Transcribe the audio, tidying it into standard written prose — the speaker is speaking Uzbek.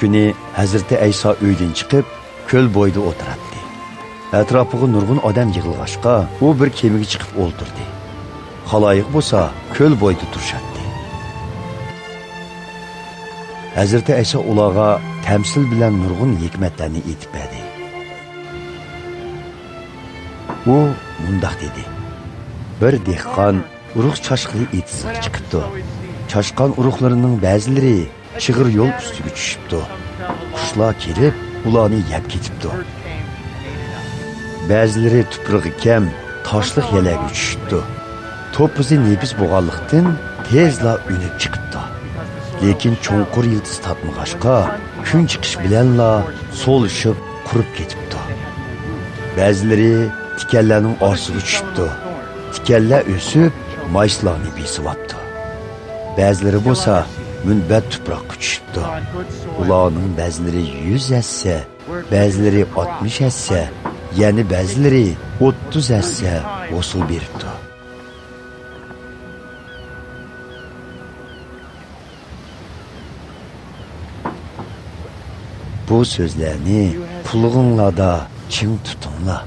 kuni Hazreti Ayso uydan chiqib, ko'l bo'yida o'tiradi. Atrofiga nurg'un odam yig'ilg'ashqa, u bir kemaga chiqib o'ltirdi. Xaloyiq bo'lsa, ko'l bo'yida turishadi. Hazreti Ayso ularga tamsil bilan nurg'un hikmatlarni aytib berdi. U mundaq dedi: bir dehqon urug' chashqili etisiga chiqibdi. Chashqan urug'larining ba'zilari chig'ir yo'l ustiga tushibdi. Qushlar kelib, ularni yeb ketibdi. Ba'zilari tuprog'i kam, toshliq yerlarga tushibdi. To'pizi nebis bo'lganlikdan tezla unib chiqibdi. Lekin cho'nqur yildiz topmag'ashqa, kun chiqish bilanla so'lishib, qurib ketibdi. Ba'zilari tikanlarning orsiga tushibdi. Tikanlar o'sib, mayslarni besyapti. Ba'zilari bo'lsa, munbat tuproqqa tushibdi. Ularning ba'zilari 100 hassa, ba'zilari 60 hassa, yana ba'zilari 30 hassa hosil beribdi. Bu so'zlarni qulog'inglarda ching tutinglar.